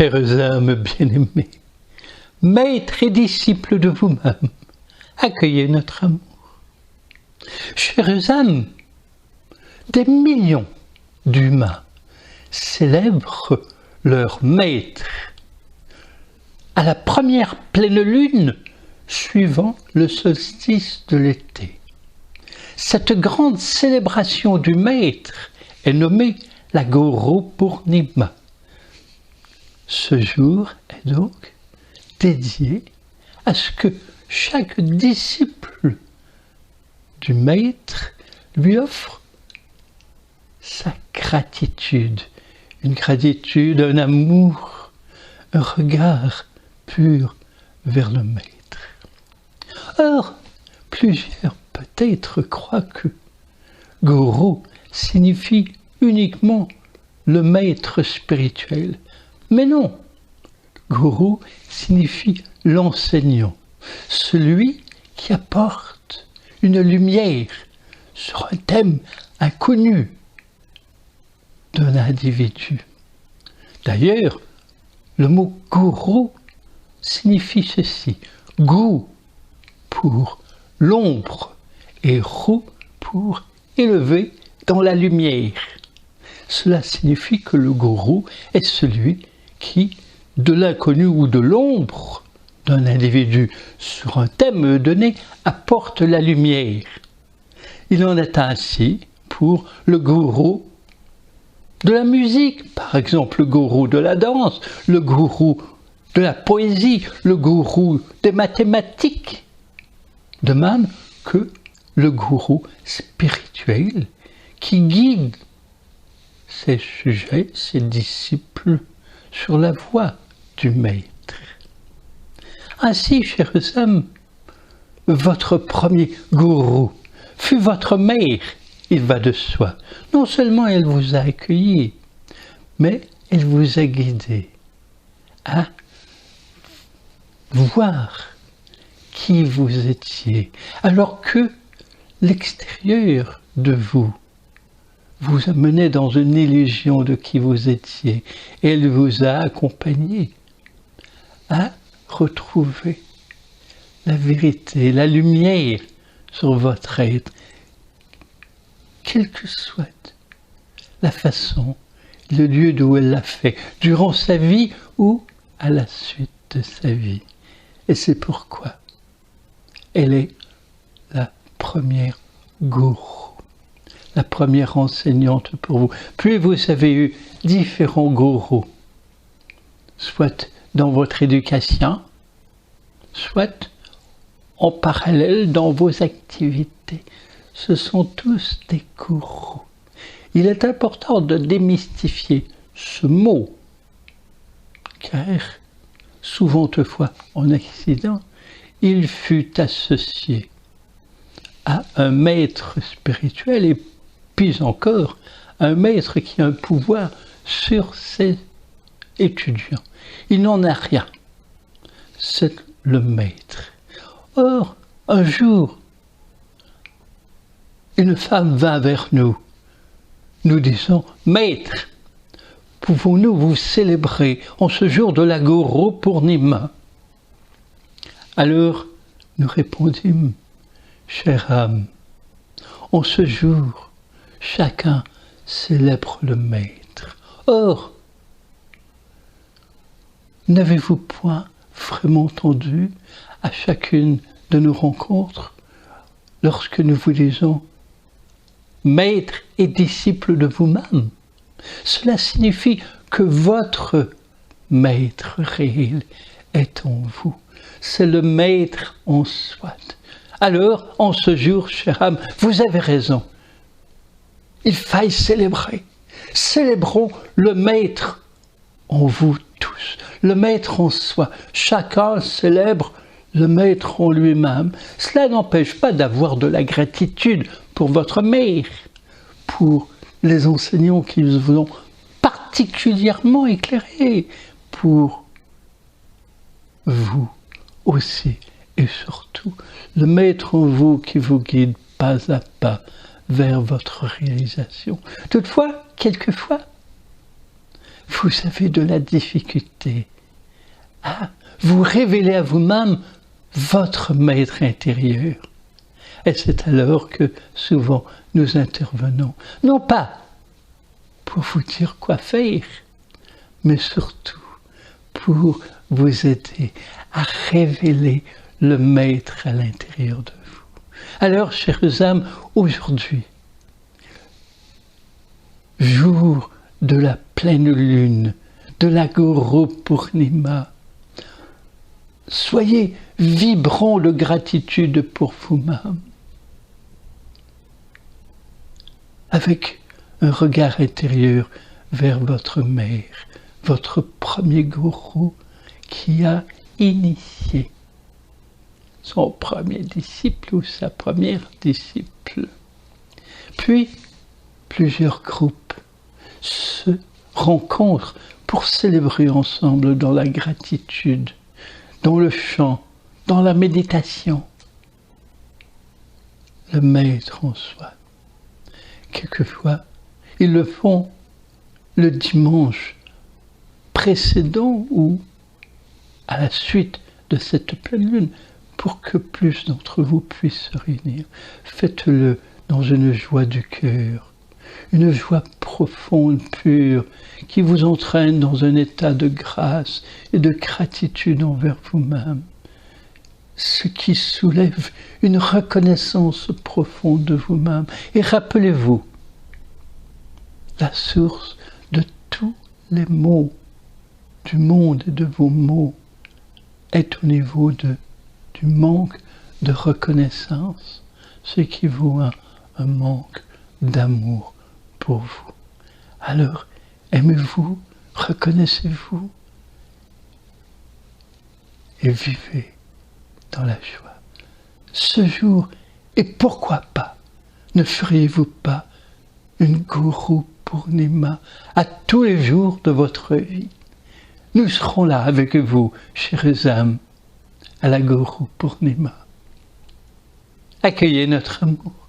Chères âmes bien-aimées, maîtres et disciples de vous-même, accueillez notre amour. Chères âmes, des millions d'humains célèbrent leur maître à la première pleine lune suivant le solstice de l'été. Cette grande célébration du maître est nommée la Guru Purnima. Ce jour est donc dédié à ce que chaque disciple du maître lui offre sa gratitude, une gratitude, un amour, un regard pur vers le maître. Or, plusieurs peut-être croient que Guru signifie uniquement le maître spirituel. Mais non, Guru signifie l'enseignant, celui qui apporte une lumière sur un thème inconnu d'un individu. D'ailleurs, le mot Guru signifie ceci, Gu pour l'ombre et Ru pour élever dans la lumière. Cela signifie que le gourou est celui qui, de l'inconnu ou de l'ombre d'un individu sur un thème donné, apporte la lumière. Il en est ainsi pour le gourou de la musique, par exemple le gourou de la danse, le gourou de la poésie, le gourou des mathématiques, de même que le gourou spirituel qui guide ses sujets, ses disciples sur la voie du maître. Ainsi, chers âmes, votre premier gourou fut votre mère, il va de soi. Non seulement elle vous a accueilli, mais elle vous a guidé à voir qui vous étiez, alors que l'extérieur de vous vous amenait dans une illusion de qui vous étiez, et elle vous a accompagné à retrouver la vérité, la lumière sur votre être, quelle que soit la façon, le lieu d'où elle l'a fait, durant sa vie ou à la suite de sa vie. Et c'est pourquoi elle est la première gourou, la première enseignante pour vous. Puis vous avez eu différents gourous, soit dans votre éducation, soit en parallèle dans vos activités. Ce sont tous des gourous. Il est important de démystifier ce mot, car souvent autrefois en Occident, il fut associé à un maître spirituel et puis encore un maître qui a un pouvoir sur ses étudiants. Il n'en a rien. C'est le maître. Or, un jour, une femme vint vers nous, nous disant « Maître, pouvons-nous vous célébrer en ce jour de la Guru Purnima ?» Alors, nous répondîmes « Chère âme, en ce jour, chacun célèbre le maître. Or, n'avez-vous point vraiment entendu à chacune de nos rencontres, lorsque nous vous disons « Maître et disciple de vous-même », cela signifie que votre maître réel est en vous. C'est le maître en soi. Alors, en ce jour, chère âme, vous avez raison. Il faille célébrer. Célébrons le maître en vous tous, le maître en soi. Chacun célèbre le maître en lui-même. Cela n'empêche pas d'avoir de la gratitude pour votre mère, pour les enseignants qui vous ont particulièrement éclairé, pour vous aussi et surtout le maître en vous qui vous guide pas à pas vers votre réalisation. Toutefois, quelquefois, vous avez de la difficulté à vous révéler à vous-même votre maître intérieur. Et c'est alors que souvent nous intervenons, non pas pour vous dire quoi faire, mais surtout pour vous aider à révéler le maître à l'intérieur de vous. Alors, chères âmes, aujourd'hui, jour de la pleine lune, de la Guru Purnima, soyez vibrants de gratitude pour vous-même, avec un regard intérieur vers votre mère, votre premier gourou qui a initié son premier disciple ou sa première disciple. Puis, plusieurs groupes se rencontrent pour célébrer ensemble dans la gratitude, dans le chant, dans la méditation, le maître en soi. Quelquefois, ils le font le dimanche précédent ou à la suite de cette pleine lune, pour que plus d'entre vous puissent se réunir. Faites-le dans une joie du cœur, une joie profonde, pure, qui vous entraîne dans un état de grâce et de gratitude envers vous-même, ce qui soulève une reconnaissance profonde de vous-même. Et rappelez-vous, la source de tous les maux du monde et de vos maux est au niveau du manque de reconnaissance, ce qui vaut un manque d'amour pour vous. Alors, aimez-vous, reconnaissez-vous et vivez dans la joie. Ce jour, et pourquoi pas, ne feriez-vous pas une Guru Purnima à tous les jours de votre vie? Nous serons là avec vous, chères âmes, à la Guru Purnima. Accueillez notre amour.